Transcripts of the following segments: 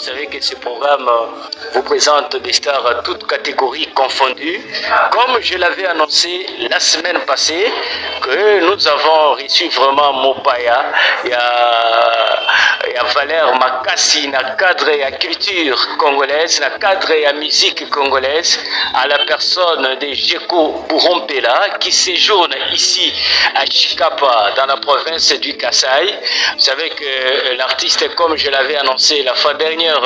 savez que ce programme vous présente des stars toutes catégories confondues. Comme je l'avais annoncé la semaine passée, que nous avons reçu vraiment Mopaya, il y a Valère Makassi, na cadre et à culture congolaise, na cadre et à musique congolaise, à la personne de Jeko Bourrompela qui séjourne ici à Chikapa dans la province du Kasaï. Vous savez que l'artiste, comme je l'avais annoncé la fois dernière,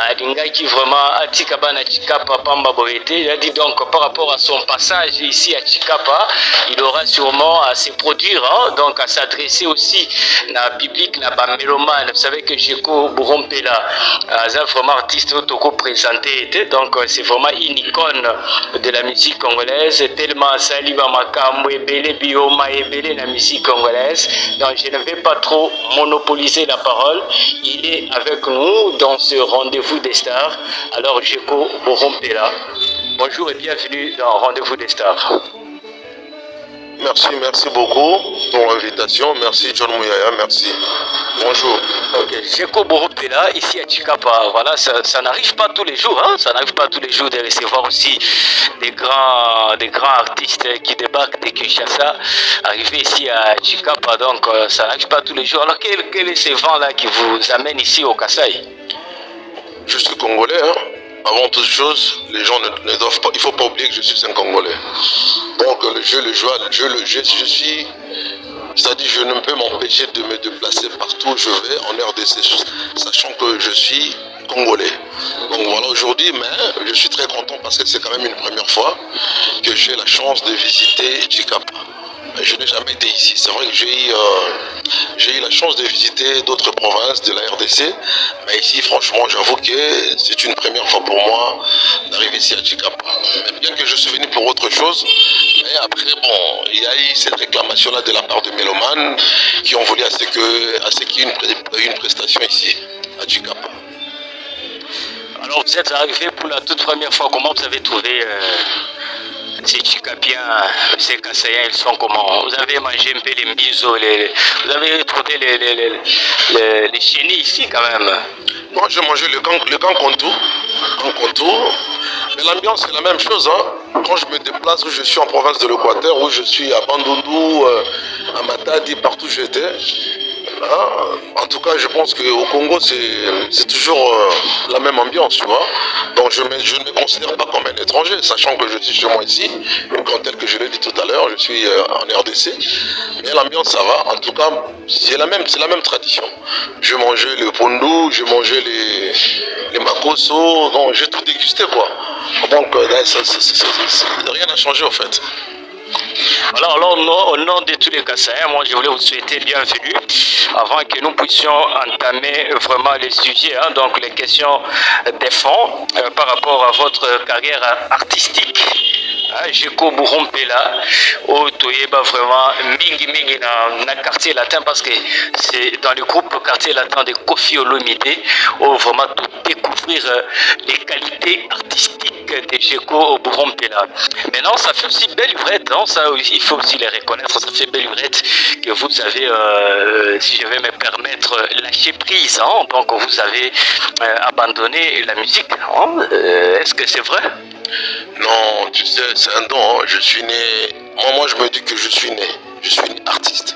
Adinga qui vraiment à Tikabana Chikapa Pamba Boete, il a dit donc par rapport à son passage ici à Chikapa, il aura sûrement à se produire, hein, donc à s'adresser aussi à public, à Bamélomane. Vous savez que Jeko Bourrompela, c'est vraiment artiste autoco présenté, donc c'est vraiment une icône de la musique congolaise, tellement Saliba Makambo Ebele Bioma Ebele la musique congolaise. Donc je ne vais pas trop monopoliser la parole. Il est avec nous dans ce rendez-vous des stars. Alors Jeko Bourrompela, bonjour et bienvenue dans Rendez-vous des stars. Merci beaucoup pour l'invitation. Merci John Mouyaya, merci. Bonjour. Ok, Jeko Bourrompela, ici à Chikapa. Voilà, ça n'arrive pas tous les jours, hein? Ça n'arrive pas tous les jours de recevoir aussi des grands artistes qui débarquent de Kinshasa, arriver ici à Chikapa. Donc, ça n'arrive pas tous les jours. Alors, quel est ce vent-là qui vous amène ici au Kasaï? Je suis congolais, hein? Avant toute chose, les gens ne doivent pas. Il ne faut pas oublier que je suis un Congolais. Donc je suis. C'est-à-dire je ne peux m'empêcher de me déplacer partout où je vais en RDC, sachant que je suis Congolais. Donc voilà, aujourd'hui, mais je suis très content parce que c'est quand même une première fois que j'ai la chance de visiter Chikapa. Je n'ai jamais été ici. C'est vrai que j'ai eu la chance de visiter d'autres provinces de la RDC, mais ici, franchement, j'avoue que c'est une première fois pour moi d'arriver ici à Chikapa. Mais bien que je suis venu pour autre chose, mais après, bon, il y a eu cette réclamation-là de la part de Mélomanes qui ont voulu à ce qu'il y ait une prestation ici à Chikapa. Alors, vous êtes arrivé pour la toute première fois. Comment vous avez trouvé ces Chikapiens, ces Kassaïens, ils sont comment? Vous avez mangé un peu les miso, vous avez trouvé les chenilles ici quand même? Moi j'ai mangé le gang contour, mais l'ambiance c'est la même chose, hein. Quand je me déplace, où je suis en province de l'Équateur, où je suis à Bandundu, à Matadi, partout où j'étais. En tout cas, je pense qu'au Congo, c'est toujours la même ambiance, tu vois. Donc, je ne me considère pas comme un étranger, sachant que je suis chez moi ici, comme tel que je l'ai dit tout à l'heure, je suis en RDC. Mais l'ambiance, ça va. En tout cas, c'est la même tradition. Je mangeais le pondu, je mangeais les makoso, donc j'ai tout dégusté, quoi. Donc, rien n'a changé, en fait. Alors, au nom de tous les Kassaïens, moi je voulais vous souhaiter bienvenue avant que nous puissions entamer vraiment les sujets, hein, donc les questions des fonds par rapport à votre carrière artistique. Jeko Bourrompela, au Toyeba vraiment mingi na quartier latin parce que c'est dans le groupe quartier latin de Kofi Olomide où vraiment tout découvrir les qualités artistiques de Jeko Bourrompela. Maintenant, ça fait aussi belle lurette, hein, ça il faut aussi les reconnaître, ça fait belle lurette que vous avez, si je vais me permettre, lâché prise, hein, donc vous avez abandonné la musique. Hein, est-ce que c'est vrai? Non, tu sais, c'est un don. Hein. Je suis né. Moi, je me dis que je suis né. Je suis né artiste.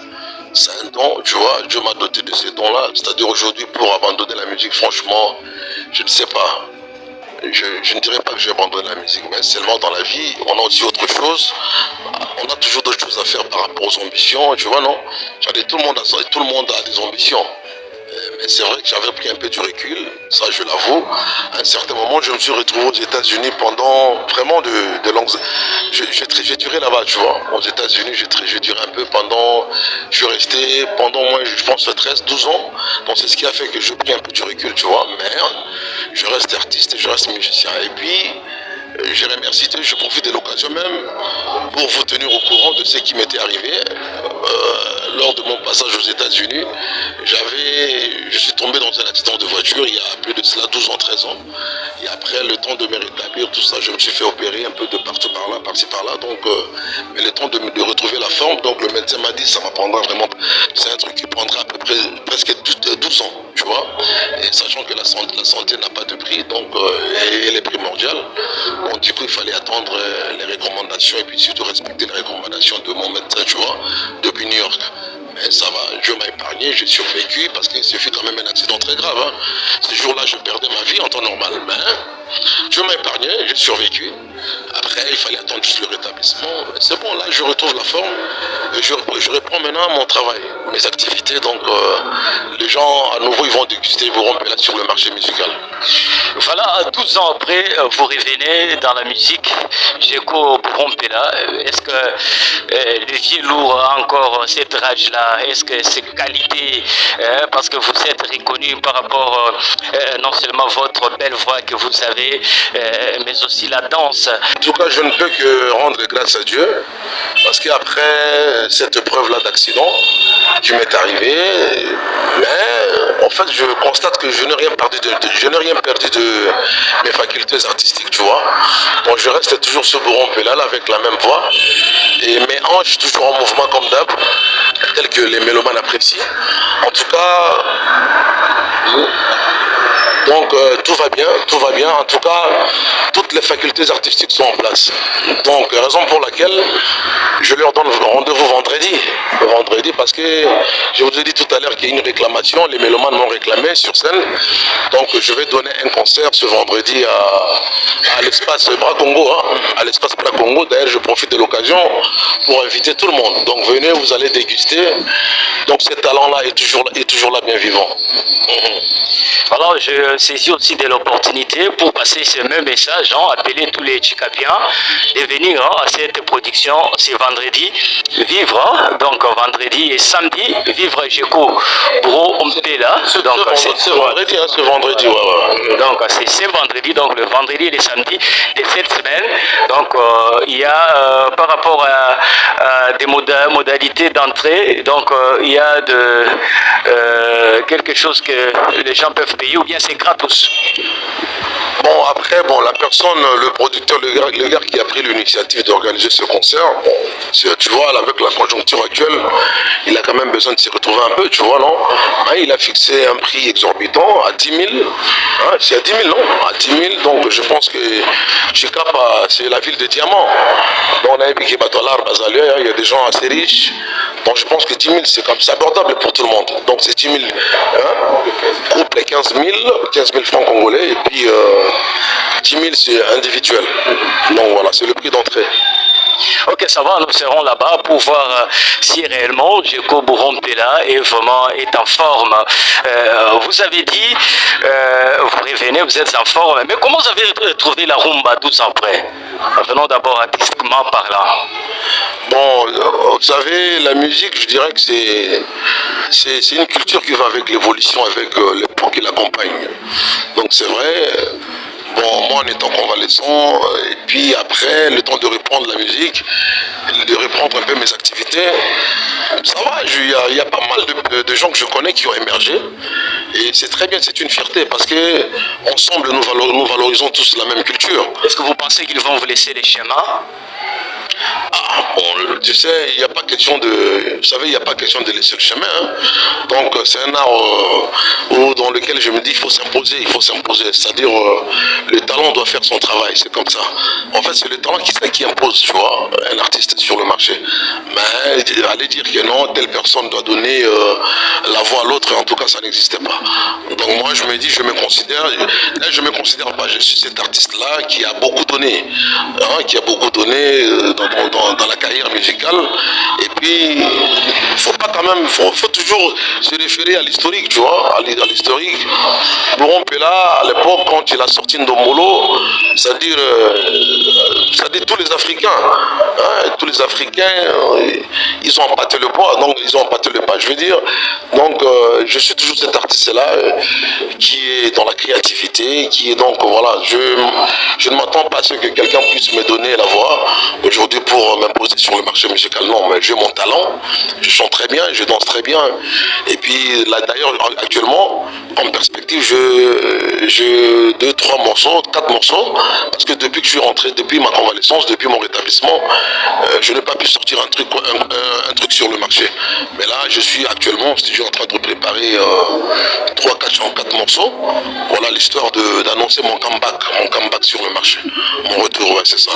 C'est un don, tu vois. Dieu m'a doté de ces dons-là. C'est-à-dire aujourd'hui, pour abandonner la musique, franchement, je ne sais pas. Je ne dirais pas que j'ai abandonné la musique, mais seulement dans la vie, on a aussi autre chose. On a toujours d'autres choses à faire par rapport aux ambitions, tu vois, non? Tout le monde a des ambitions. Mais c'est vrai que j'avais pris un peu du recul, ça je l'avoue. À un certain moment, je me suis retrouvé aux États-Unis pendant vraiment de longues années. J'ai duré là-bas, tu vois. Aux États-Unis, j'ai duré un peu pendant. Je suis resté pendant, moi, je pense, 13-12 ans. Donc c'est ce qui a fait que j'ai pris un peu du recul, tu vois. Mais je reste artiste, je reste musicien. Et puis, je remercie Dieu, je profite de l'occasion même pour vous tenir au courant de ce qui m'était arrivé lors de mon passage aux États-Unis, je suis tombé dans un accident de voiture il y a plus de cela 12 ans, 13 ans. Et après, le temps de me rétablir, tout ça, je me suis fait opérer un peu de partout par là, par-ci par-là. Donc, mais le temps de retrouver la forme, donc le médecin m'a dit ça va prendre vraiment, c'est un truc qui prendra à peu près presque 12 ans, tu vois. Et sachant que la santé n'a pas de prix, donc elle est primordiale. Donc du coup, il fallait attendre les recommandations et puis surtout respecter les recommandations de mon médecin, tu vois, depuis New York. Mais ça va, Dieu m'a épargné, j'ai survécu parce que ce fut quand même un accident très grave. Hein. Ce jour-là, je perdais ma vie en temps normal, mais Dieu m'a épargné, j'ai survécu. Après, il fallait attendre juste le rétablissement. C'est bon, là, je retrouve la forme et je reprends maintenant mon travail, mes activités. Donc, les gens, à nouveau, ils vont déguster, ils vont rompre là sur le marché musical. Voilà, 12 ans après, vous revenez dans la musique. Géco Rompela. Est-ce que le vieux lourd a encore cette rage-là? Est-ce que ces qualités, parce que vous êtes reconnu par rapport non seulement votre belle voix que vous avez, mais aussi la danse? En tout cas, je ne peux que rendre grâce à Dieu, parce qu'après cette preuve-là d'accident qui m'est arrivée, mais en fait, je constate que je n'ai rien perdu de mes facultés artistiques, tu vois. Donc, je reste toujours ce bourron pelal avec la même voix, et mes hanches toujours en mouvement comme d'hab, tel que les mélomanes apprécient. En tout cas, donc tout va bien. En tout cas, toutes les facultés artistiques sont en place. Donc, raison pour laquelle je leur donne rendez-vous vendredi, parce que je vous ai dit tout à l'heure qu'il y a une réclamation, les mélomanes m'ont réclamé sur scène. Donc, je vais donner un concert ce vendredi à l'espace Bras Congo, hein, à l'espace Bras Congo. D'ailleurs, je profite de l'occasion pour inviter tout le monde. Donc, venez, vous allez déguster. Donc, ce talent-là est toujours là, bien vivant. Alors, je saisis aussi de l'opportunité pour passer ce même message, hein, appeler tous les Tchikapiens de venir à cette production ce vendredi, vivre, donc vendredi et samedi, vivre Géco Bro Ompela. Donc, c'est vendredi, hein, ce vendredi, ouais. Donc, c'est ce vendredi, donc le vendredi et le samedi de cette semaine. Donc, il y a par rapport à des modalités d'entrée, donc il y a quelque chose que les gens peuvent payer ou bien c'est gratos? Bon, après, la personne, le producteur, le gars qui a pris l'initiative d'organiser ce concert, tu vois, avec la conjoncture actuelle, il a quand même besoin de s'y retrouver un peu, tu vois, non? Hein, il a fixé un prix exorbitant à 10 000. Hein, c'est à 10 000, non? À 10 000, donc je pense que Chikapa, c'est la ville de diamants. Donc, on a épiqué Batolar, Bazalia, il y a des gens assez riches. Donc, je pense que 10 000, c'est comme ça abordable pour tout le monde. Donc, c'est 10 000, hein, couple les 15 000 francs congolais, et puis 10 000 c'est individuel. Donc voilà, c'est le prix d'entrée. Ok, ça va, nous serons là-bas pour voir si réellement Géco Rompela est en forme. Vous avez dit, vous revenez, vous êtes en forme, mais comment vous avez trouvé la rumba 12 ans après? Venons d'abord artistiquement parlant. Bon, vous savez, la musique, je dirais que c'est une culture qui va avec l'évolution, avec l'époque qui l'accompagne. Donc c'est vrai. Bon, moi en étant convalescent, et puis après, le temps de reprendre la musique, de reprendre un peu mes activités, ça va, il y a pas mal de gens que je connais qui ont émergé. Et c'est très bien, c'est une fierté, parce que ensemble, nous valorisons tous la même culture. Est-ce que vous pensez qu'ils vont vous laisser les schémas? Bon, tu sais, il n'y a pas question de... Vous savez, il n'y a pas question de laisser le chemin. Hein. Donc, c'est un art dans lequel je me dis, il faut s'imposer. C'est-à-dire, le talent doit faire son travail, c'est comme ça. En fait, c'est le talent qui impose, tu vois, un artiste sur le marché. Mais aller dire que non, telle personne doit donner la voix à l'autre, en tout cas, ça n'existait pas. Donc, moi, je me dis, je me considère pas, je suis cet artiste-là qui a beaucoup donné. Hein, qui a beaucoup donné dans la carrière musicale. Et puis, il faut pas quand même, faut toujours se référer à l'historique, tu vois, à l'historique. Laurent Pella, à l'époque, quand il a sorti Ndombolo, c'est-à-dire tous les Africains, hein, ils ont empâté le poids, donc ils ont empâté le pas, je veux dire. Donc, je suis toujours cet artiste-là qui est dans la créativité, qui est donc, voilà, je ne m'attends pas à ce que quelqu'un puisse me donner la voix. Aujourd'hui, pour m'imposer sur le marché musical, non, mais j'ai mon talent, je chante très bien, je danse très bien. Et puis là d'ailleurs, actuellement, en perspective, je 2, 3 morceaux, 4 morceaux, parce que depuis que je suis rentré, depuis ma convalescence, depuis mon rétablissement, je n'ai pas pu sortir un truc sur le marché. Mais là, je suis actuellement au studio en train de préparer 3, 4 morceaux. Voilà l'histoire d'annoncer mon comeback sur le marché. Mon retour, ouais, c'est ça.